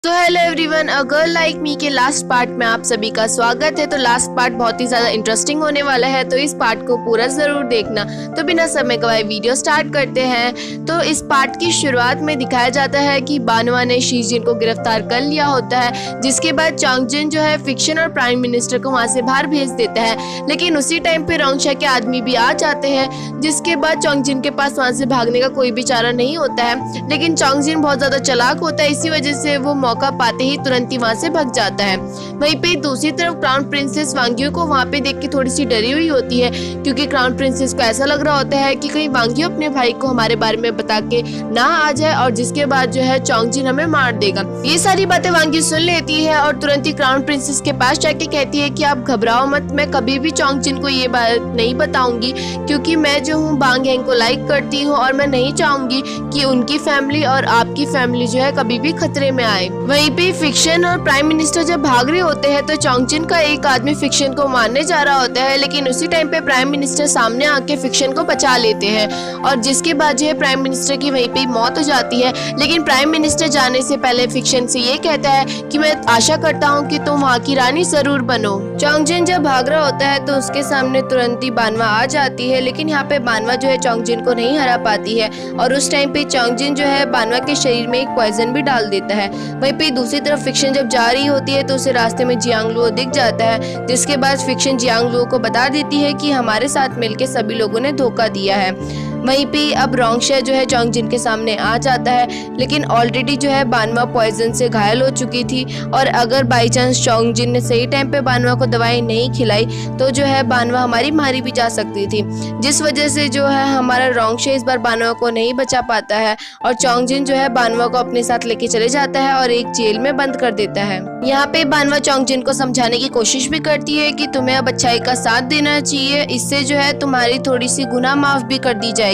तो hello everyone, a girl like me के last part में आप सभी का स्वागत है। तो लास्ट पार्ट बहुत ही ज्यादा इंटरेस्टिंग होने वाला है, तो इस पार्ट को पूरा जरूर देखना। तो बिना समय गवाए वीडियो स्टार्ट करते हैं। तो इस पार्ट की शुरुआत में दिखाया जाता है कि बानवा ने शीजिन को गिरफ्तार कर लिया होता है, जिसके बाद चोंगजिन जो है फिक्शन और प्राइम मिनिस्टर को वहाँ से बाहर भेज देता है। लेकिन उसी टाइम पे रोंगशा के आदमी भी आ जाते हैं, जिसके बाद चोंगजिन के पास वहाँ से भागने का कोई भी चारा नहीं होता है। लेकिन चोंगजिन बहुत ज्यादा चालाक होता है, इसी वजह से वो मौका पाते ही तुरंत ही वहाँ से भाग जाता है। वहीं पे दूसरी तरफ क्राउन प्रिंसेस वांग्यू को वहाँ पे देख के थोड़ी सी डरी हुई होती है, क्योंकि क्राउन प्रिंसेस को ऐसा लग रहा होता है कि कहीं वांग्यू अपने भाई को हमारे बारे में बता के ना आ जाए और जिसके बाद जो है चोंगजिन हमें मार देगा। ये सारी बातें वांग्यू सुन लेती है और तुरंत ही क्राउन प्रिंसेस के पास जाके कहती है कि आप घबराओ मत, मैं कभी भी चोंगजिन को ये बात नहीं बताऊंगी, क्योंकि मैं जो हूँ बांग हेंग को लाइक करती हूँ और मैं नहीं चाहूंगी कि उनकी फैमिली और आपकी फैमिली जो है कभी भी खतरे में आए। वहीं पे फिक्शन और प्राइम मिनिस्टर जब भाग रहे होते हैं तो चोंगजिन का एक आदमी फिक्शन को मारने जा रहा होता है, लेकिन उसी टाइम पे प्राइम मिनिस्टर सामने आके फिक्शन को बचा लेते हैं और जिसके बाद जो है प्राइम मिनिस्टर की वहीं पे मौत हो जाती है। लेकिन प्राइम मिनिस्टर जाने से पहले फिक्शन से ये कहता है कि मैं आशा करता हूँ कि तुम वहाँ की रानी जरूर बनो। चोंगजिन जब भाग रहा होता है तो उसके सामने तुरंत ही बानवा आ जाती है, लेकिन यहाँ पे बानवा जो है चोंगजिन को नहीं हरा पाती है और उस टाइम पे चोंगजिन जो है बानवा के शरीर में एक पॉइजन भी डाल देता है। वहीं पे दूसरी तरफ फिक्शन जब जा रही होती है तो उसे रास्ते में जियांगलुओ दिख जाता है, जिसके बाद फिक्शन जियांगलुओ को बता देती है कि हमारे साथ मिलके सभी लोगों ने धोखा दिया है। वहीं पे अब रोंगशा जो है चोंगजिन के सामने आ जाता है, लेकिन ऑलरेडी जो है बानवा पॉइजन से घायल हो चुकी थी और अगर बाई चांस चोंगजिन ने सही टाइम पे बानवा को दवाई नहीं खिलाई तो जो है बानवा हमारी मारी भी जा सकती थी, जिस वजह से जो है हमारा रोंगशा इस बार बानवा को नहीं बचा पाता है और चोंगजिन जो है बानवा को अपने साथ लेके चले जाता है और एक जेल में बंद कर देता है। यहाँ पे बानवा चोंगजिन को समझाने की कोशिश भी करती है कि तुम्हें अब अच्छाई का साथ देना चाहिए, इससे जो है तुम्हारी थोड़ी सी गुनाह माफ भी कर दी जाएगी।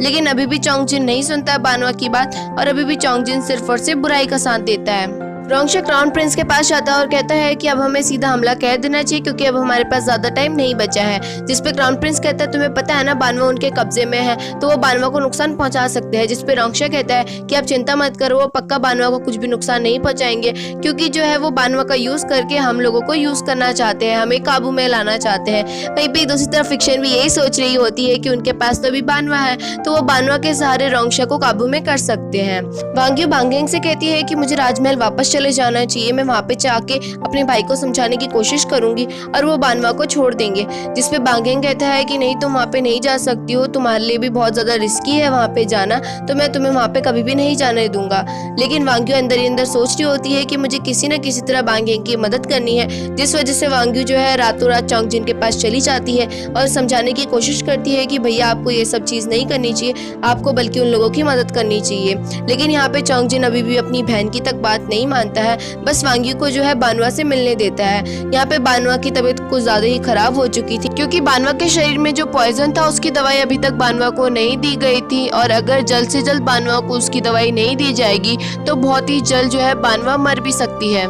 लेकिन अभी भी चोंगजिन नहीं सुनता है बानवा की बात और अभी भी चोंगजिन सिर्फ और सिर्फ बुराई का साथ देता है। रोंगशा क्राउन प्रिंस के पास जाता है और कहता है कि अब हमें सीधा हमला कह देना चाहिए, क्योंकि अब हमारे पास ज्यादा टाइम नहीं बचा है। जिसपे क्राउन प्रिंस कहता है तुम्हें पता है ना बानवा उनके कब्जे में है, तो वो बानवा को नुकसान पहुंचा सकते हैं। जिसपे रोंगशा कहता है कि आप चिंता मत करो, वो पक्का बानवा को कुछ भी नुकसान नहीं पहुंचाएंगे, क्योंकि जो है वो बानवा का यूज करके हम लोगों को यूज करना चाहते हैं, हमें काबू में लाना चाहते हैं। वहीं पे दूसरी तरफ फिक्शन भी यही सोच रही होती है कि उनके पास तो अभी बानवा है, तो वो बानवा के सहारे रोंगशा को काबू में कर सकते हैं। वांग्यू बांग हेंग से कहती है कि मुझे राजमहल वापस चले जाना चाहिए, मैं वहाँ पे जाके अपने भाई को समझाने की कोशिश करूंगी और वो बानवा को छोड़ देंगे। जिसपे बांग हेंग कहता है कि नहीं, तुम वहाँ पे नहीं जा सकती हो, तुम्हारे लिए भी बहुत ज्यादा रिस्की है वहाँ पे जाना, तो मैं तुम्हें वहाँ पे कभी भी नहीं जाने दूंगा। लेकिन वांग्यू अंदर ही अंदर सोच रही होती है कि मुझे किसी न किसी तरह बांग हेंग की मदद करनी है, जिस वजह से वांग्यू जो है रातों रात चोंगजिन के पास चली जाती है और समझाने की कोशिश करती है कि भैया आपको ये सब चीज नहीं करनी चाहिए, आपको बल्कि उन लोगों की मदद करनी चाहिए। लेकिन यहाँ पे चोंगजिन अभी भी अपनी बहन की तक बात नहीं मानता है, बस वांग्यू को जो है बानवा से मिलने देता है। यहाँ पे बानवा की तबीयत कुछ ज्यादा ही खराब हो चुकी थी, क्योंकि बानवा के शरीर में जो पॉइजन था उसकी दवाई अभी तक बानवा को नहीं दी गई थी और अगर जल्द से जल्द बानवा को उसकी दवाई नहीं दी जाएगी तो बहुत ही जल्द जो है बानवा मर भी सकती है।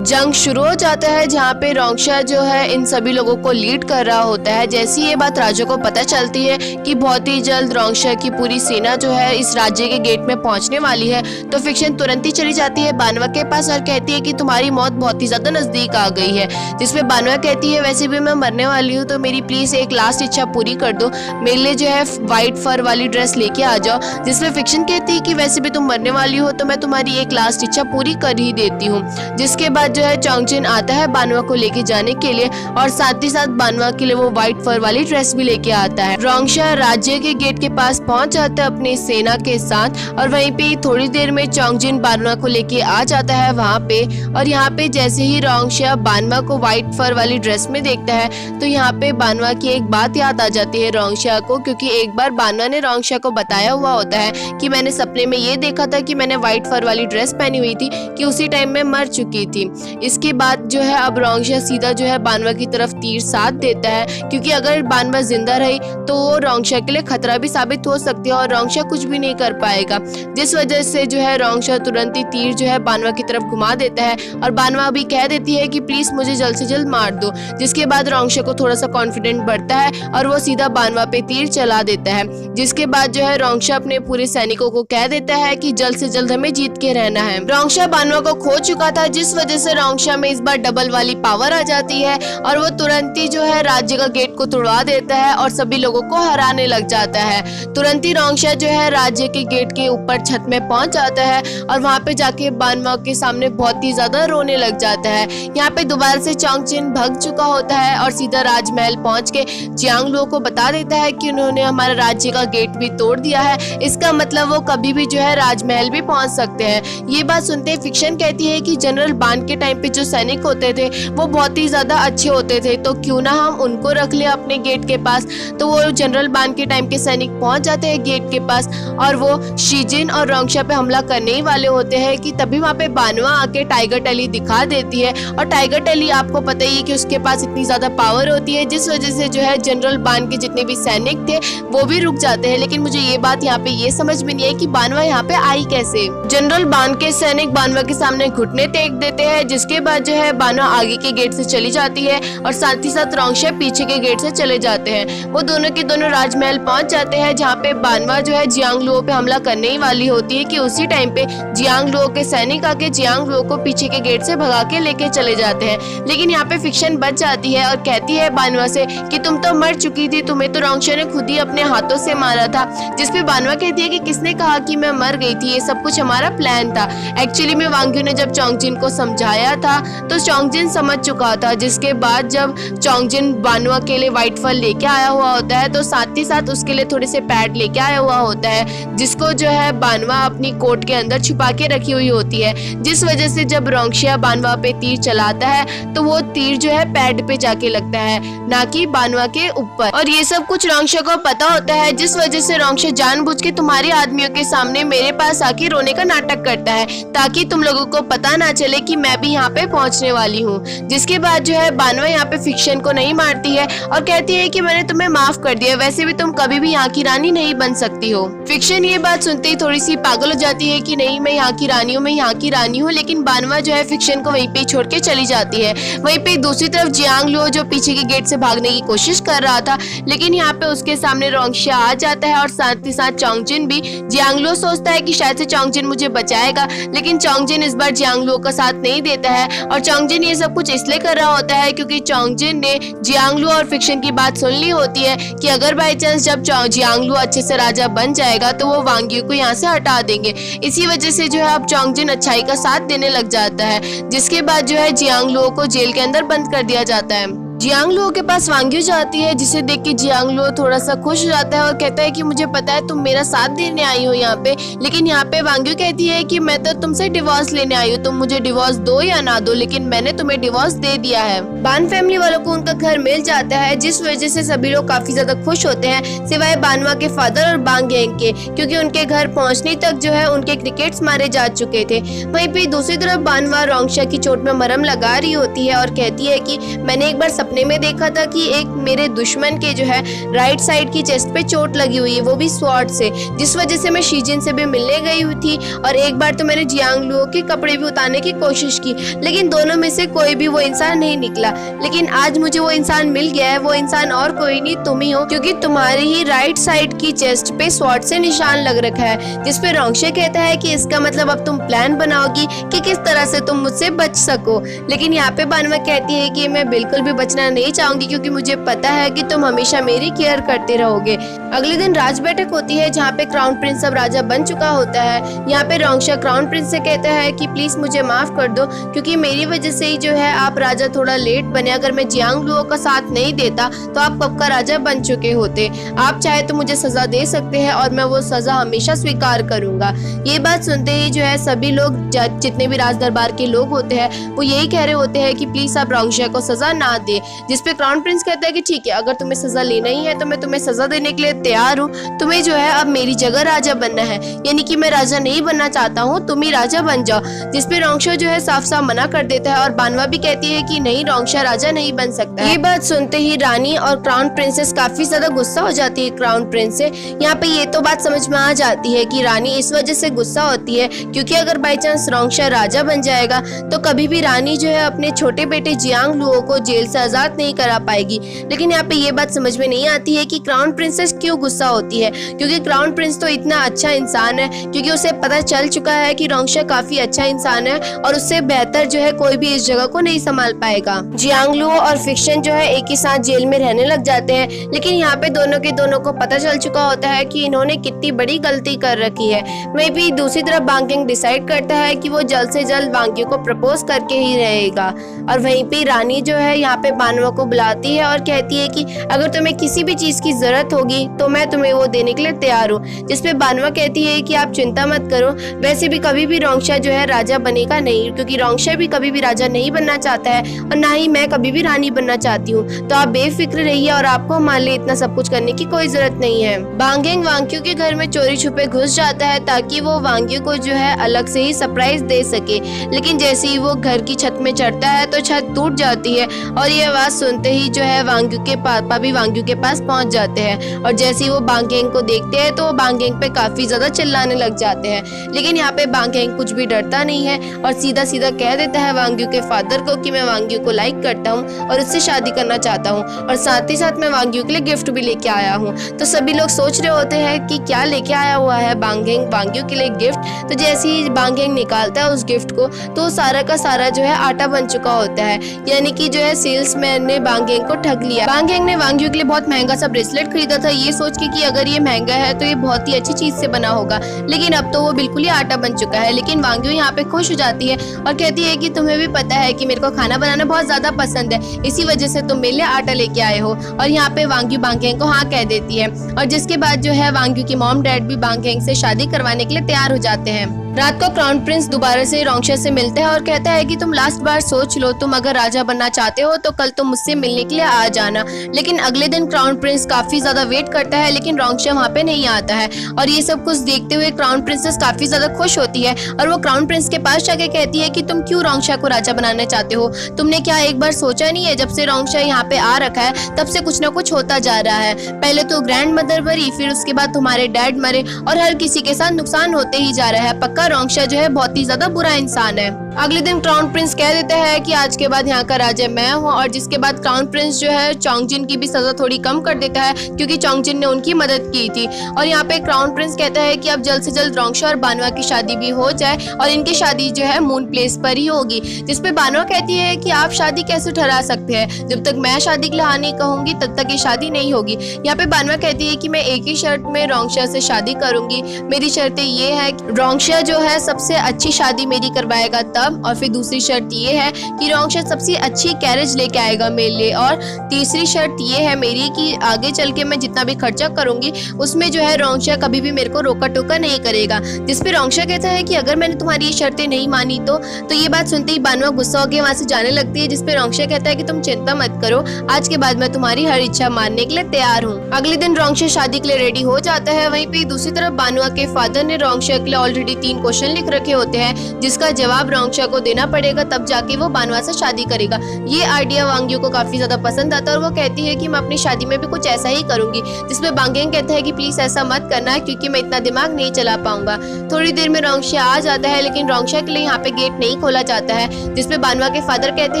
जंग शुरू हो जाता है, जहाँ पे रोंगशा जो है इन सभी लोगों को लीड कर रहा होता है। जैसी ये बात राजा को पता चलती है कि बहुत ही जल्द रोंगशा की पूरी सेना जो है इस राज्य के गेट में पहुंचने वाली है, तो फिक्शन तुरंत ही चली जाती है बानवा के पास और कहती है कि तुम्हारी मौत बहुत ही ज्यादा नजदीक आ गई है। जिसपे बानवा कहती है वैसे भी मैं मरने वाली हूँ, तो मेरी प्लीज एक लास्ट इच्छा पूरी कर दो, मेरे लिए जो है व्हाइट फर वाली ड्रेस लेके आ जाओ। जिसपे फिक्शन कहती है कि वैसे भी तुम मरने वाली हो तो मैं तुम्हारी एक लास्ट इच्छा पूरी कर ही देती हूँ। जिसके बाद जो है चोंगजिन आता है बानवा को लेके जाने के लिए और साथ ही साथ बानवा के लिए वो व्हाइट फर वाली ड्रेस भी लेके आता है। रोंगशा राज्य के गेट के पास पहुंच जाता है अपनी सेना के साथ और वहीं पे थोड़ी देर में चोंगजिन बानवा को लेके आ जाता है वहाँ पे। और यहाँ पे जैसे ही रोंगशा बानवा को व्हाइट फर वाली ड्रेस में देखता है तो यहाँ पे बानवा की एक बात याद आ जाती है रोंगशा को, क्योंकि एक बार बानवा ने रोंगशा को बताया हुआ होता है कि मैंने सपने में ये देखा था कि मैंने व्हाइट फर वाली ड्रेस पहनी हुई थी कि उसी टाइम में मर चुकी थी। इसके बाद जो है अब रोंगशा सीधा जो है बानवा की तरफ तीर साध देता है, क्योंकि अगर बानवा जिंदा रही तो वो रोंगशा के लिए खतरा भी साबित हो सकती है और रोंगशा कुछ भी नहीं कर पाएगा। जिस वजह से जो है रोंगशा तुरंत ही तीर जो है बानवा की तरफ घुमा देता है और बानवा भी कह देती है कि प्लीज मुझे जल्द से जल्द मार दो। जिसके बाद रोंगशा को थोड़ा सा कॉन्फिडेंट बढ़ता है और वो सीधा बानवा पे तीर चला देता है। जिसके बाद जो है रोंगशा अपने पूरे सैनिकों को कह देता है कि जल्द से जल्द हमें जीत के रहना है। रोंगशा बानवा को खो चुका था, जिस वजह से रोंगशा में इस बार डबल वाली पावर आ जाती है और वो तुरंत ही जो है राज्य का गेट को तोड़वा देता है और सभी लोगों को हराने लग जाता है। तुरंत ही रोंगशा जो है राज्य के गेट के ऊपर छत में पहुंच जाता है और वहाँ पे जाके बानवा के सामने बहुत ही ज्यादा रोने लग जाता है। यहाँ पे दोबारा से चोंगजिन भग चुका होता है और सीधा राजमहल पहुंच के जियांगलुओ को बता देता है कि उन्होंने हमारा राज्य का गेट भी तोड़ दिया है। इसका मतलब वो कभी भी जो है राजमहल भी पहुंच सकते हैं। ये बात सुनते ही फिक्शन कहती है कि जनरल बान के टाइम पे जो सैनिक होते थे वो बहुत ही ज्यादा अच्छे होते थे, तो क्यों ना हम उनको रख ले अपने गेट के पास। तो वो जनरल बान के टाइम के सैनिक पहुंच जाते हैं गेट के पास और वो शीजिन और रोंगशा पे हमला करने ही वाले होते हैं कि तभी वहाँ पे बानवा आके टाइगर टैली दिखा देती है। और टाइगर टैली आपको पता ही है कि उसके पास इतनी ज्यादा पावर होती है, जिस वजह से जो है जनरल बान के जितने भी सैनिक थे वो भी रुक जाते हैं। लेकिन मुझे ये बात यहाँ पे ये समझ में नहीं है कि बानवा यहाँ पे आई कैसे। जनरल बान के सैनिक बानवा के सामने घुटने टेक देते हैं, जिसके बाद जो है बानवा आगे के गेट से चली जाती है और साथ ही साथ रोंगशा पीछे के गेट से चले जाते हैं। वो दोनों के दोनों राजमहल पहुंच जाते हैं, जहाँ पे बानवा जो है जियांगलुओ पे हमला करने ही वाली होती है कि उसी टाइम पे जियांगलुओ के सैनिक आके जियांगलुओ को पीछे के गेट से भगा के लेके चले जाते हैं। लेकिन यहाँ पे फिक्शन बच जाती है और कहती है बानवा से कि तुम तो मर चुकी थी, तुम्हें तो रोंगशा ने खुद ही अपने हाथों से मारा था। जिसपे बानवा कहती है कि किसने कहा कि मैं मर गई थी, ये सब कुछ हमारा प्लान था। एक्चुअली में वांग्यू ने जब चोंगजिन को समझाया था तो चोंगजिन समझ चुका था। जिसके बाद जब चोंगजिन बानवा के लिए व्हाइट फल लेके आया हुआ होता है तो साथ ही साथ उसके लिए थोड़े से पैड लेके आया हुआ होता है, जिसको जो है बानवा अपनी कोट के अंदर छुपा के रखी हुई होती है। जिस वजह से जब रोंगशा बानवा पे तीर चलाता है तो वो तीर जो है पैड पे जाके लगता है, ना कि बानवा के ऊपर। और ये सब कुछ रोंगशा को पता होता है, जिस वजह से रोंगशा जानबूझ के तुम्हारे आदमियों के सामने मेरे पास आके रोने का नाटक करता है, ताकि तुम लोगों को पता ना चले कि मैं भी यहाँ पे पहुँचने वाली हूँ। जिसके बाद जो है बानवा यहाँ पे फिक्शन को नहीं मारती है और कहती है कि मैंने तुम्हें माफ कर दिया, वैसे भी तुम कभी भी यहाँ की रानी नहीं बन सकती हो। फिक्शन ये बात सुनते ही थोड़ी सी पागल हो जाती है कि नहीं, मैं यहाँ की रानी हूँ, मैं यहाँ की रानी हूँ। लेकिन बानवा जो है फिक्शन को वहीं पे छोड़ के चली जाती है। वहीं पे दूसरी तरफ जियांगलुओ जो पीछे के गेट से भागने की कोशिश कर रहा था, लेकिन यहाँ पे उसके सामने रोंगशा आ जाता है और साथ ही साथ चोंगजिन भी। जियांगलुओ सोचता है कि शायद से चोंगजिन मुझे बचाएगा, लेकिन चोंगजिन इस बार जियांगलुओ का साथ नहीं देता है। और चोंगजिन ये सब कुछ इसलिए कर रहा होता है क्योंकि चोंगजिन ने जियांगलुओ और फिक्शन की बात सुन ली होती है कि अगर बाई चांस जब जियांगलुओ अच्छे से राजा बन जाएगा तो वो वांग्यू को यहाँ से हटा देंगे। इसी वजह से जो है अब चोंगजिन अच्छाई का साथ देने लग जाता है। जिसके बाद जो है जियांगलुओ को जेल के अंदर बंद कर दिया जाता है। जियांगलुओ के पास वांग्यू जाती है, जिसे देख के जियांगलुओ थोड़ा सा खुश हो जाता है और कहता है कि मुझे पता है तुम मेरा साथ देने आई हो यहाँ पे। लेकिन यहाँ पे वांग्यू कहती है कि मैं तो तुमसे डिवोर्स लेने आई हूँ, तुम मुझे डिवोर्स दो या ना दो, लेकिन मैंने तुम्हें डिवोर्स दे दिया है। बान फैमिली वालों को उनका घर मिल जाता है, जिस वजह से सभी लोग काफी ज्यादा खुश होते हैं, सिवाय बानवा के फादर और बांग गैंग के, क्योंकि उनके घर पहुँचने तक जो है उनके क्रिकेट्स मारे जा चुके थे। वहीं पे दूसरी तरफ बानवा रोंगशा की चोट में मरहम लगा रही होती है और कहती है कि मैंने एक बार सपने में देखा था कि एक मेरे दुश्मन के जो है राइट साइड की चेस्ट पे चोट लगी हुई है, वो भी स्वॉर्ड से, जिस वजह से मैं शीजिन से भी मिलने गई हुई थी। और एक बार तो मैंने जियांगलुओ के कपड़े भी उतारने की कोशिश की, लेकिन दोनों में से कोई भी वो इंसान नहीं निकला। लेकिन आज मुझे वो इंसान मिल गया है, वो इंसान और कोई नहीं तुम ही हो, क्योंकि तुम्हारी ही राइट साइड की चेस्ट पे स्वॉर्ड से निशान लग रखा है। जिसपे रोंगशा कहता है कि इसका मतलब अब तुम प्लान बनाओगी कि किस तरह से तुम मुझसे बच सको। लेकिन यहाँ पे बानवा कहती है कि मैं बिल्कुल भी बचना नहीं चाहूंगी, क्योंकि मुझे पता है कि तुम हमेशा मेरी केयर करते रहोगे। अगले दिन राज बैठक होती है, जहाँ पे क्राउन प्रिंस अब राजा बन चुका होता है। यहाँ पे रोंगशा क्राउन प्रिंस से कहता है कि प्लीज मुझे माफ कर दो, क्योंकि मेरी वजह से ही जो है आप राजा थोड़ा लेट बने। अगर मैं जियांगलुओ का साथ नहीं देता तो आप कब का राजा बन चुके होते। आप चाहे तो मुझे सजा दे सकते हैं और मैं वो सजा हमेशा स्वीकार करूंगा। ये बात सुनते ही जो है सभी लोग, जितने भी राज दरबार के लोग होते हैं, वो यही कह रहे होते हैं कि प्लीज आप रोंगशा को सजा ना दे, जिसपे क्राउन प्रिंस कहता है कि ठीक है, अगर तुम्हें सजा लेना ही है तो मैं तुम्हें सजा देने के लिए तैयार हूँ। तुम्हें जो है अब मेरी जगह राजा बनना है, यानी कि मैं राजा नहीं बनना चाहता हूँ, तुम ही राजा बन जाओ। जिसपे रोंगशा जो है साफ साफ मना कर देता है और बानवा भी कहती है कि नहीं, रोंगशा राजा नहीं बन सकता। ये बात सुनते ही रानी और क्राउन प्रिंसेस काफी ज्यादा गुस्सा हो जाती है क्राउन प्रिंस से। यहाँ पे ये तो बात समझ में आ जाती है कि रानी इस वजह से गुस्सा होती है क्योंकि अगर बाई चांस रोंगशा राजा बन जाएगा तो कभी भी रानी जो है अपने छोटे बेटे जियांग लुओ को जेल से आजाद नहीं करा पाएगी। लेकिन यहाँ पे ये बात समझ में नहीं आती है कि क्राउन प्रिंसेस क्यों गुस्सा होती है, क्योंकि क्राउन प्रिंस तो इतना अच्छा इंसान है, क्योंकि उसे पता चल चुका है कि रोंगशा काफी अच्छा इंसान है और उससे बेहतर जो है कोई भी इस जगह को नहीं संभाल पाएगा। जियांग लुओ और फिक्शन जो है एक ही साथ जेल में रहने लग जाते हैं, लेकिन यहाँ पे दोनों के दोनों को पता चल चुका होता है कि इन्होंने कितनी बड़ी गलती कर रखी है। वहीं भी दूसरी तरफ बांगेंग डिसाइड करता है कि वो जल्द से जल्द वांग्यू को प्रपोज करके ही रहेगा। और वहीं पे रानी जो है यहाँ पे बानवा को बुलाती है और कहती है कि अगर तुम्हें किसी भी चीज की जरूरत होगी तो मैं तुम्हें वो देने के लिए तैयार हूँ। जिसपे बानवा कहती है कि आप चिंता मत करो, वैसे भी कभी भी रोंगशा जो है राजा बनेगा नहीं, क्योंकि रोंगशा भी कभी भी राजा नहीं बनना चाहता है और ना ही मैं कभी भी रानी बनना चाहती हूँ। तो आप बेफिक्र रहिए और आपको हमारे लिए इतना सब कुछ करने की कोई जरूरत नहीं है। बांगेंग वांग्यू के घर में चोरी छुपे घुस जाता है ताकि वो वांग्यू को जो है अलग से ही सरप्राइज दे सके, लेकिन जैसे ही वो घर की छत में चढ़ता है तो छत टूट जाती है और ये आवाज सुनते ही जो है वांग्यू के पापा भी वांग्यू के पास पहुंच जाते हैं और जैसे ही वो बांगेंग को देखते हैं तो वो बांगेंग पे काफी ज्यादा चिल्लाने लग जाते हैं। लेकिन यहाँ पे बांगेंग कुछ भी डरता नहीं है और सीधा सीधा कह देता है वांग्यू के फादर को कि मैं वांग्यू को लाइक करता हूँ और उससे शादी करना चाहता हूँ और साथ ही साथ मैं वांग्यू के लिए गिफ्ट भी लेके आया हूँ। तो सभी लोग सोच रहे होते हैं कि क्या लेके आया हुआ है बांगेंग वांग्यू के लिए गिफ्ट। तो जैसे ही बांगेंग निकालता है उस गिफ्ट को तो सारा का सारा जो है आटा बन चुका होता है, यानी कि जो है सेल्समैन ने बांगेंग को ठग लिया। बांगेंग ने वांग्यू के लिए बहुत महंगा सा ब्रेसलेट खरीदा था ये सोच के कि अगर ये महंगा है तो ये बहुत ही अच्छी चीज से बना होगा, लेकिन अब तो वो बिल्कुल ही आटा बन चुका है। लेकिन वांग्यू यहाँ पे खुश हो जाती है और कहती है कि तुम्हें भी पता है कि मेरे को खाना बनाना बहुत ज्यादा पसंद है, इसी वजह से तुम मेरे लिए आटा लेके आए हो। और यहाँ पे वांग्यू बांगेंग को हाँ कह देती है और जिसके बाद जो है वांग्यू की मॉम डैड भी बांगेंग से शादी करवाने के लिए तैयार हो जाते हैं। रात को क्राउन प्रिंस दोबारा से रोंगशा से मिलता है और कहता है कि तुम लास्ट बार सोच लो, तुम अगर राजा बनना चाहते हो तो कल तुम मुझसे मिलने के लिए आ जाना। लेकिन अगले दिन क्राउन प्रिंस काफी ज्यादा वेट करता है लेकिन रोंगशा वहाँ पे नहीं आता है और ये सब कुछ देखते हुए क्राउन प्रिंसेस काफी ज्यादा खुश होती है और वो क्राउन प्रिंस के पास जाके कहती है कि तुम क्यों रोंगशा को राजा बनाना चाहते हो, तुमने क्या एक बार सोचा नहीं है जब से रोंगशा यहाँ पे आ रखा है तब से कुछ ना कुछ होता जा रहा है। पहले तो ग्रैंड मदर मरी, फिर उसके बाद तुम्हारे डैड मरे और हर किसी के साथ नुकसान होते ही जा रहा है। पक्का रोंगशा जो है बहुत ही ज्यादा बुरा इंसान है। अगले दिन क्राउन प्रिंस कह देता है कि आज के बाद यहाँ का राजा मैं हूँ और जिसके बाद क्राउन प्रिंस जो है चोंगजिन की भी सजा थोड़ी कम कर देता है क्योंकि चोंगजिन ने उनकी मदद की थी। और यहाँ पे क्राउन प्रिंस कहता है कि अब जल्द से जल्द रोंगशा और बानवा की शादी भी हो जाए और इनकी शादी जो है मून प्लेस पर ही होगी। जिसपे बानवा कहती है कि आप शादी कैसे ठहरा सकते हैं, जब तक मैं शादी के लिए हाँ नहीं कहूंगी तब तक ये शादी नहीं होगी। यहाँ पे बानवा कहती है कि मैं एक ही शर्त में रोंगशा से शादी करूंगी, मेरी शर्तें ये है कि रोंगशा जो है सबसे अच्छी शादी मेरी करवाएगा तब, और फिर दूसरी शर्त ये है कि रोंगशा सबसे अच्छी कैरेज लेके आएगा मेरे लिए, और तीसरी शर्त ये है मेरी कि आगे चल के मैं जितना भी खर्चा करूंगी उसमें जो है रोंगशा कभी भी मेरे को रोका टोका नहीं करेगा। जिसपे रोंगशा कहता है कि अगर मैंने तुम्हारी ये शर्तें नहीं मानी तो ये बात सुनते ही बानवा गुस्सा होकर वहाँ से जाने लगती है। जिसपे रोंगशा कहता है कि तुम चिंता मत करो, आज के बाद मैं तुम्हारी हर इच्छा मानने के लिए तैयार हूँ। अगले दिन रोंगशा शादी के लिए रेडी हो जाता है। वहीं पे दूसरी तरफ बानवा के फादर ने रोंगशा के लिए ऑलरेडी 3 क्वेश्चन लिख रखे होते हैं जिसका जवाब रोंगशा को देना पड़ेगा, तब जाके वो बानवा से शादी करेगा। ये आइडिया वांग्यू को काफी ज्यादा पसंद आता है और वो कहती है कि मैं अपनी शादी में भी कुछ ऐसा ही करूंगी। जिसमें बांगेंग कहता है कि प्लीज ऐसा मत करना क्योंकि मैं इतना दिमाग नहीं चला पाऊंगा। थोड़ी देर में रोंगशा आ जाता है लेकिन रोंगशा के लिए यहाँ पे गेट नहीं खोला जाता है। जिसपे बानवा के फादर कहते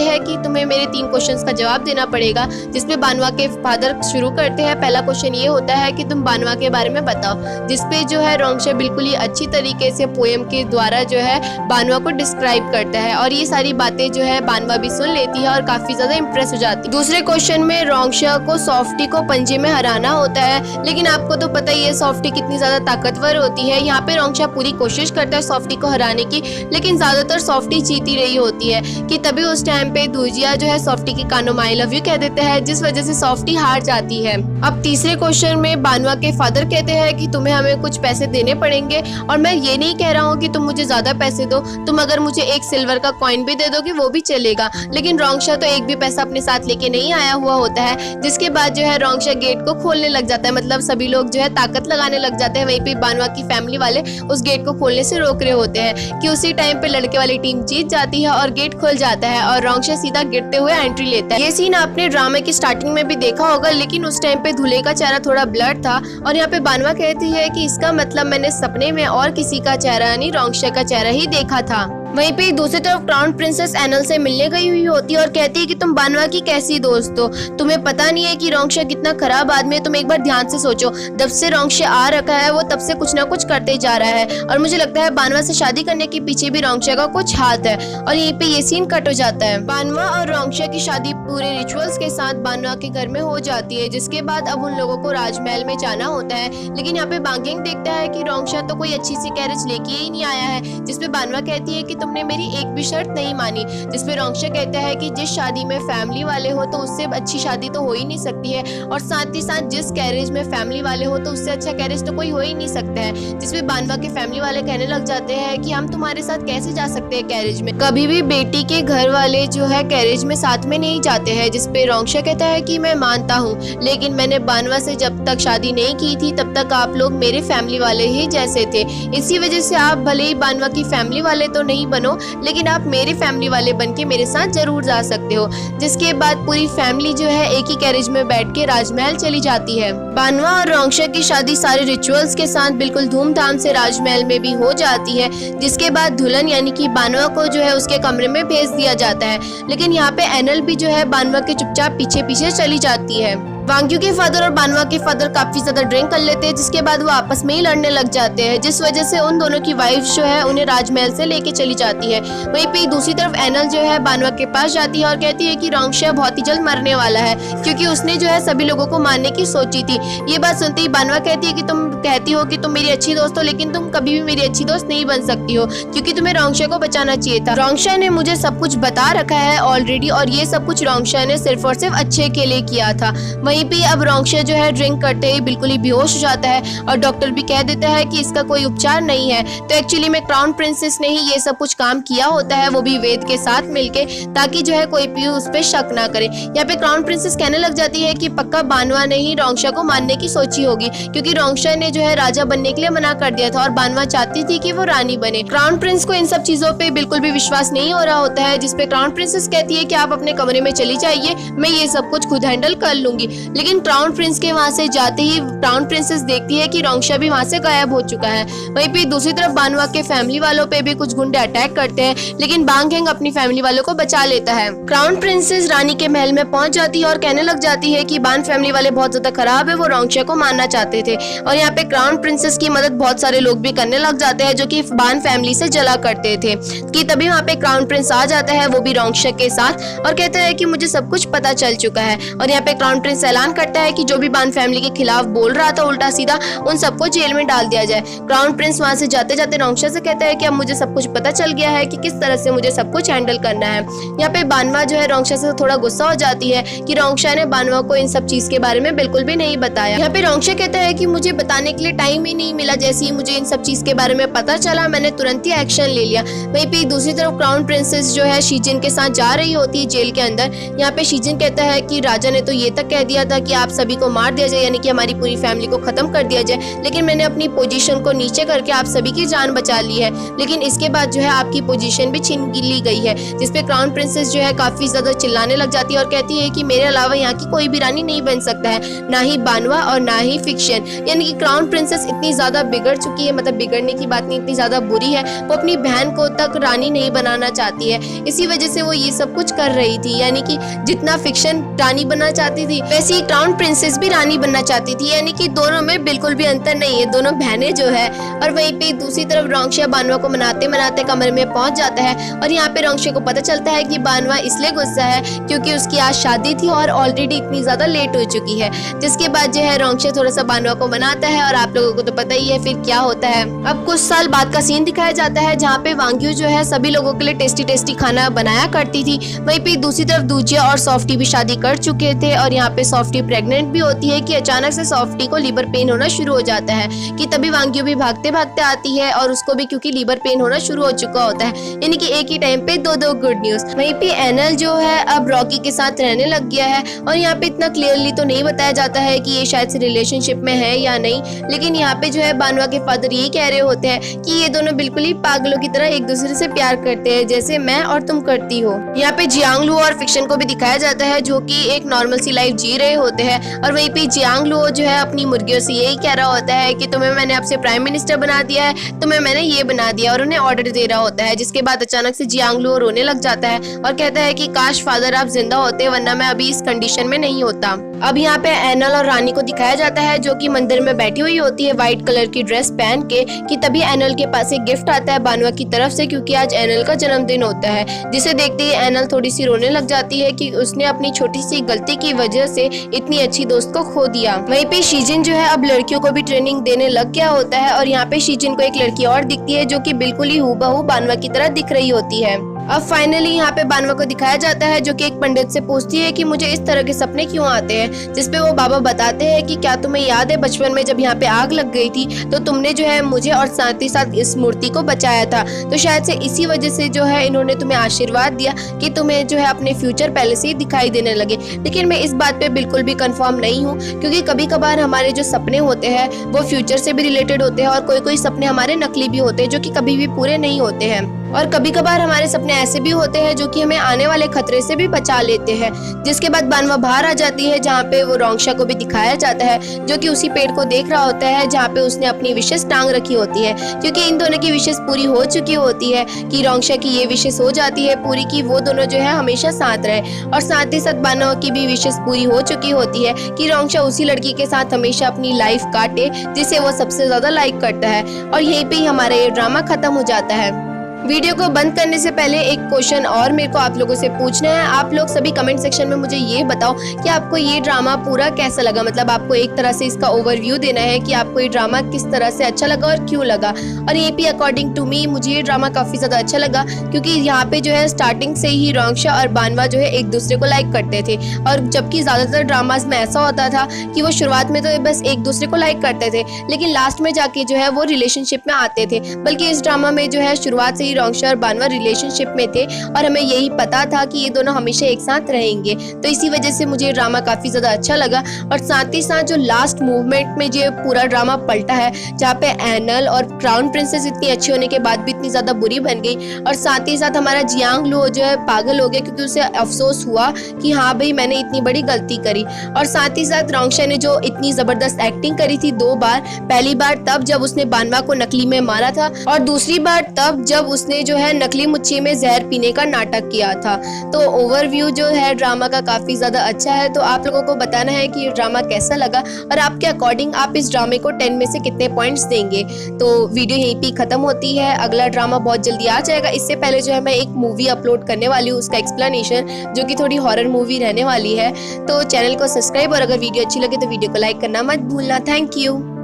हैं कि तुम्हें मेरे 3 क्वेश्चंस का जवाब देना पड़ेगा। जिसपे बानवा के फादर शुरू करते हैं। पहला क्वेश्चन ये होता है कि तुम बानवा के बारे में बताओ। जिसपे जो है रोंगशा बिल्कुल ही अच्छी तरीके से पोएम के द्वारा जो है बानवा को डिस्क्राइब करता है और ये सारी बातें जो है बानवा भी सुन लेती है और काफी ज्यादा इम्प्रेस हो जाती है। दूसरे क्वेश्चन में रोंगशा को सॉफ्टी को पंजे में हराना होता है, लेकिन आपको तो पता ही है सॉफ्टी कितनी ज्यादा ताकतवर होती है। यहाँ पे रोंगशा पूरी कोशिश करता है सॉफ्टी को हराने की, लेकिन ज्यादातर सॉफ्टी जीती रही होती है कि तभी उस टाइम पे दूजिया जो है सॉफ्टी के कानों में आई लव यू कह देता है, जिस वजह से सॉफ्टी हार जाती है। अब तीसरे क्वेश्चन में बानवा के फादर कहते हैं कि तुम्हें हमें कुछ पैसे देने पड़ेंगे और मैं ये नहीं कह रहा हूँ कि तुम मुझे ज्यादा पैसे दो, तुम अगर मुझे एक सिल्वर का कॉइन भी दे दोगे वो भी चलेगा। लेकिन रोंगशा तो एक भी पैसा अपने साथ लेके नहीं आया हुआ होता है। जिसके बाद जो है रोंगशा गेट को खोलने लग जाता है, मतलब सभी लोग जो है ताकत लगाने लग जाते हैं। वहीं पे बानवा की फैमिली वाले उस गेट को खोलने से रोक रहे होते हैं कि उसी टाइम पे लड़के वाली टीम जीत जाती है और गेट खुल जाता है और रोंगशा सीधा गिरते हुए एंट्री लेता है। ये सीन आपने ड्रामे की स्टार्टिंग में भी देखा होगा, लेकिन उस टाइम पे दूल्हे का चेहरा थोड़ा ब्लर था और यहाँ पे बानवा कहती है कि इसका मतलब मैंने सपने में और किसी का चेहरा यानी रोंगशा का चेहरा ही देखा था। वहीं पे दूसरी तरफ क्राउन प्रिंसेस एनल से मिलने गई हुई होती है और कहती है कि तुम बानवा की कैसी दोस्त हो, तुम्हें पता नहीं है कि रोंगशा कितना खराब आदमी है। तुम एक बार ध्यान से सोचो, जब से रोंगशा आ रखा है वो तब से कुछ ना कुछ करते जा रहा है और मुझे लगता है बानवा से शादी करने के पीछे भी रोंगशा का कुछ हाथ है। और यहीं पे ये सीन कट हो जाता है। बानवा और रोंगशा की शादी पूरे रिचुअल्स के साथ बानवा के घर में हो जाती है, जिसके बाद अब उन लोगों को राजमहल में जाना होता है। लेकिन यहाँ पे बांगेंग देखता है कि रोंगशा तो कोई अच्छी सी कैरेज लेके ही नहीं आया है, जिसपे बानवा कहती है कि तुमने मेरी एक भी शर्त नहीं मानी। जिसपे रोंगशा कहता है कि जिस शादी में फैमिली वाले हो तो उससे अच्छी शादी तो हो ही नहीं सकती है, और साथ ही साथ जिस कैरेज में फैमिली वाले हो तो उससे अच्छा कैरेज तो कोई हो ही नहीं सकता है। जिसपे बानवा के फैमिली वाले कहने लग जाते हैं कि हम तुम्हारे साथ कैसे जा सकते हैं कैरेज में, कभी भी बेटी के घर वाले जो है कैरेज में साथ में नहीं जाते हैं। जिसपे रोंगशा कहता है कि मैं मानता हूँ, लेकिन मैंने बानवा से जब तक शादी नहीं की थी तब तक आप लोग मेरे फैमिली वाले ही जैसे थे। इसी वजह से आप भले ही बानवा की फैमिली वाले तो नहीं बनो, लेकिन आप मेरे फैमिली वाले बनके मेरे साथ जरूर जा सकते हो। जिसके बाद पूरी फैमिली जो है एक ही कैरेज में बैठ के राजमहल चली जाती है। बानवा और रोंगशा की शादी सारे रिचुअल्स के साथ बिल्कुल धूमधाम से राजमहल में भी हो जाती है। जिसके बाद दुल्हन यानी कि बानवा को जो है उसके कमरे में भेज दिया जाता है। लेकिन यहाँ पे एनल भी जो है बानवा के चुपचाप पीछे पीछे चली जाती है। वांग्यू के फादर और बानवा के फादर काफी ज्यादा ड्रिंक कर लेते हैं, जिसके बाद वो आपस में ही लड़ने लग जाते हैं, जिस वजह से उन दोनों की वाइफ जो है उन्हें राजमहल से लेके चली जाती है। वहीं पे दूसरी तरफ एनल जो है बानवा के पास जाती है और कहती है कि रोंगशा बहुत ही जल्द मरने वाला है, क्योंकि उसने जो है सभी लोगों को मारने की सोची थी। ये बात सुनते ही बानवा कहती है कि तुम कहती हो कि तुम मेरी अच्छी दोस्त हो, लेकिन तुम कभी भी मेरी अच्छी दोस्त नहीं बन सकती हो, क्योंकि तुम्हें रोंगशा को बचाना चाहिए था। रोंगशा ने मुझे सब कुछ बता रखा है ऑलरेडी, और ये सब कुछ रोंगशा ने सिर्फ और सिर्फ अच्छे के लिए किया था। वहीं पे अब रोंगशा जो है ड्रिंक करते ही बिल्कुल ही बेहोश हो जाता है और डॉक्टर भी कह देता है कि इसका कोई उपचार नहीं है। तो एक्चुअली में क्राउन प्रिंसेस ने ही ये सब कुछ काम किया होता है, वो भी वेद के साथ मिलके, ताकि जो है कोई भी उस पर शक ना करे। यहाँ पे क्राउन प्रिंसेस कहने लग जाती है कि पक्का बानवा ने ही रोंगशा को मारने की सोची होगी, क्योंकि रोंगशा ने जो है राजा बनने के लिए मना कर दिया था और बानवा चाहती थी कि वो रानी बने। क्राउन प्रिंस को इन सब चीजों पे बिल्कुल भी विश्वास नहीं हो रहा होता है, जिसपे क्राउन प्रिंसेस कहती है कि आप अपने कमरे में चली जाइए, मैं ये सब कुछ खुद हैंडल कर लूंगी। लेकिन क्राउन प्रिंस के वहाँ से जाते ही क्राउन प्रिंसेस देखती है कि रोंगशा भी वहाँ से गायब हो चुका है। वहीं पे दूसरी तरफ बानवा के फैमिली वालों पे भी कुछ गुंडे अटैक करते हैं, लेकिन बांगहेंग अपनी फैमिली वालों को बचा लेता है। क्राउन प्रिंसेस रानी के महल में पहुंच जाती है और कहने लग जाती है कि बान फैमिली वाले बहुत ज्यादा खराब है, वो रोंगशा को मारना चाहते थे। और यहाँ पे क्राउन प्रिंसेस की मदद बहुत सारे लोग भी करने लग जाते हैं जो कि बान फैमिली से जला करते थे। कि तभी वहाँ पे क्राउन प्रिंस आ जाता है, वो भी रोंगशा के साथ, और कहता है कि मुझे सब कुछ पता चल चुका है। और यहाँ पे क्राउन प्रिंस ऐलान करता है कि जो भी बान फैमिली के खिलाफ बोल रहा था उल्टा सीधा, उन सबको जेल में डाल दिया जाए। क्राउन प्रिंस वहाँ से जाते जाते रोंगशा से कहता है कि अब मुझे सब कुछ पता चल गया है कि किस तरह से मुझे सब कुछ हैंडल करना है। यहाँ पे बानवा जो है रोंगशा से थोड़ा गुस्सा हो जाती है कि रोंगशा ने बानवा को इन सब चीज के बारे में बिल्कुल भी नहीं बताया। यहाँ पे रोंगशा कहता है कि मुझे बताने के लिए टाइम ही नहीं मिला, जैसे ही मुझे इन सब चीज के बारे में पता चला मैंने तुरंत ही एक्शन ले लिया। वहीं पे दूसरी तरफ क्राउन प्रिंसेस जो है शीजिन के साथ जा रही होती है जेल के अंदर। यहाँ पे शीजिन कहता है कि राजा ने तो ये तक कह दिया था कि आप सभी को मार दिया जाए, यानी कि हमारी पूरी फैमिली को खत्म कर दिया जाए, लेकिन मैंने अपनी पोजीशन को नीचे करके आप सभी की जान बचा ली है। लेकिन इसके बाद जो है आपकी पोजीशन भी छीन ली गई है। जिसपे क्राउन प्रिंसेस जो है काफी ज्यादा चिल्लाने लग जाती है और कहती है कि मेरे अलावा यहाँ की कोई भी रानी नहीं बन सकता है, ना ही बानवा और ना ही फिक्शन। यानी कि क्राउन प्रिंसेस इतनी ज्यादा बिगड़ चुकी है, मतलब बिगड़ने की बात नहीं, इतनी ज्यादा बुरी है, वो अपनी बहन को तक रानी नहीं बनाना चाहती है। इसी वजह से वो ये सब कुछ कर रही थी। यानी कि जितना फिक्शन रानी बनना चाहती थी, वैसे ही क्राउन प्रिंसेस भी रानी बनना चाहती थी। यानी कि दोनों में बिल्कुल भी अंतर नहीं है, दोनों बहनें जो है। और वहीं पे दूसरी तरफ रोंगशा बानवा को मनाते मनाते कमरे में पहुंच जाता है और यहाँ पे रोंगशा को पता चलता है कि बानवा इसलिए गुस्सा है क्योंकि उसकी आज शादी थी और ऑलरेडी इतनी ज्यादा लेट हो चुकी है। जिसके बाद जो है रोंगशा थोड़ा सा बानवा को मनाता है और आप लोगों को तो पता ही है फिर क्या होता है। अब कुछ साल बाद का सीन दिखाया जाता है जहाँ पे वांग्यू जो है सभी लोगों के लिए टेस्टी टेस्टी खाना बनाया करती थी। वहीं पे दूसरी तरफ दूजिया और सॉफ्टी भी शादी कर चुके थे और यहाँ पे सॉफ्टी प्रेग्नेंट भी होती है कि अचानक से सॉफ्टी को लीवर पेन होना शुरू हो जाता है कि तभी वांग्यू भी भागते भागते आती है और उसको भी क्योंकि लीवर पेन होना शुरू हो चुका होता है, यानी कि एक ही टाइम पे दो गुड न्यूज। वहीं पे एनल जो है अब रॉकी के साथ रहने लग गया है और यहाँ पे इतना क्लियरली तो नहीं बताया जाता है कि ये शायद से रिलेशनशिप में है या नहीं, लेकिन यहाँ पे जो है बानवा के फादर यही कह रहे होते हैं कि ये दोनों बिल्कुल ही पागलों की तरह एक दूसरे से प्यार करते हैं जैसे मैं और तुम करती हो। यहाँ पे जियांग लू और फिक्शन को भी दिखाया जाता है जो कि एक नॉर्मल सी लाइफ जी रहे होते हैं और वहीं पे जियांग लू जो है अपनी मुर्गियों से यही कह रहा होता है कि तुम्हें मैंने आपसे प्राइम मिनिस्टर बना दिया है, तुम्हें मैंने ये बना दिया और उन्हें ऑर्डर दे रहा होता है। जिसके बाद अचानक से जियांग लू रोने लग जाता है और कहता है कि काश फादर आप जिंदा होते वरना मैं अभी इस कंडीशन में नहीं होता। अब यहाँ पे एनल और रानी को दिखाया जाता है जो कि मंदिर में बैठी हुई होती है व्हाइट कलर की ड्रेस पहन के कि तभी एनल के पास एक गिफ्ट आता है बानवा की तरफ से क्योंकि आज एनल का जन्मदिन होता है, जिसे देखते ही एनल थोड़ी सी रोने लग जाती है कि उसने अपनी छोटी सी गलती की वजह से इतनी अच्छी दोस्त को खो दिया। वहीं पे शीजिन जो है अब लड़कियों को भी ट्रेनिंग देने लग गया होता है और यहाँ पे शीजिन को एक लड़की और दिखती है जो कि बिल्कुल ही हूबहू बानवा की तरह दिख रही होती है। अब फाइनली यहाँ पे बानवा को दिखाया जाता है जो कि एक पंडित से पूछती है कि मुझे इस तरह के सपने क्यों आते हैं, जिसपे वो बाबा बताते हैं कि क्या तुम्हें याद है बचपन में जब यहाँ पे आग लग गई थी तो तुमने जो है मुझे और साथ ही साथ इस मूर्ति को बचाया था, तो शायद से इसी वजह से जो है इन्होंने तुम्हें आशीर्वाद दिया कि तुम्हें जो है अपने फ्यूचर पहले से ही दिखाई देने लगे। लेकिन मैं इस बात पे बिल्कुल भी कंफर्म नहीं हूँ क्योंकि कभी कभार हमारे जो सपने होते हैं वो फ्यूचर से भी रिलेटेड होते हैं और कोई सपने हमारे नकली भी होते हैं जो कि कभी भी पूरे नहीं होते हैं और कभी कभार हमारे सपने ऐसे भी होते हैं जो कि हमें आने वाले खतरे से भी बचा लेते हैं। जिसके बाद बानवा बाहर आ जाती है जहाँ पे वो रोंगशा को भी दिखाया जाता है जो कि उसी पेड़ को देख रहा होता है जहाँ पे उसने अपनी विशेष टांग रखी होती है क्योंकि इन दोनों की विशेष पूरी हो चुकी होती है कि रोंगशा की ये विशेष हो जाती है पूरी की वो दोनों जो है हमेशा साथ रहे और साथ ही साथ बानवा की भी विशेष पूरी हो चुकी होती है कि रोंगशा उसी लड़की के साथ हमेशा अपनी लाइफ काटे जिसे वो सबसे ज्यादा लाइक करता है और यहीं पे ही हमारा ये ड्रामा खत्म हो जाता है। वीडियो को बंद करने से पहले एक क्वेश्चन और मेरे को आप लोगों से पूछना है। आप लोग सभी कमेंट सेक्शन में मुझे ये बताओ कि आपको ये ड्रामा पूरा कैसा लगा, मतलब आपको एक तरह से इसका ओवरव्यू देना है कि आपको ये ड्रामा किस तरह से अच्छा लगा और क्यों लगा। और ये भी अकॉर्डिंग टू मी मुझे ये ड्रामा काफी ज्यादा अच्छा लगा क्योंकि यहाँ पे जो है स्टार्टिंग से ही रोंगशा और बानवा जो है एक दूसरे को लाइक करते थे और जबकि ज्यादातर ड्रामाज में ऐसा होता था कि वो शुरुआत में तो बस एक दूसरे को लाइक करते थे लेकिन लास्ट में जाके जो है वो रिलेशनशिप में आते थे, बल्कि इस ड्रामा में जो है शुरुआत से ही रोंगशा और बानवा रिलेशनशिप में थे और हमें यही पता था कि ये दोनों हमेशा एक साथ रहेंगे, तो इसी वजह से मुझे ड्रामा काफी ज्यादा अच्छा लगा। और साथ ही साथ जो लास्ट मूवमेंट में जो पूरा ड्रामा पलटा है जहाँ पे एनल और क्राउन प्रिंसेस इतनी अच्छी होने के बाद भी इतनी ज्यादा बुरी बन गई और साथ ही साथ हमारा जियांग लू जो है पागल हो गया क्योंकि उसे अफसोस हुआ कि हाँ भाई मैंने इतनी बड़ी गलती करी। और साथ ही साथ रोंगशा ने जो इतनी जबरदस्त एक्टिंग करी थी दो बार, पहली बार तब जब उसने बानवा को नकली में मारा था और दूसरी बार तब जब उसने जो है नकली मुच्छी में जहर पीने का नाटक किया था। तो ओवरव्यू जो है ड्रामा का काफी ज्यादा अच्छा है, तो आप लोगों को बताना है कि ये ड्रामा कैसा लगा और आपके अकॉर्डिंग आप इस ड्रामे को 10 में से कितने पॉइंट्स देंगे। तो वीडियो यहीं पे खत्म होती है, अगला ड्रामा बहुत जल्दी आ जाएगा। इससे पहले जो है मैं एक मूवी अपलोड करने वाली हूँ, उसका एक्सप्लेनेशन जो कि थोड़ी हॉरर मूवी रहने वाली है। तो चैनल को सब्सक्राइब और अगर वीडियो अच्छी लगे तो वीडियो को लाइक करना मत भूलना। Thank you.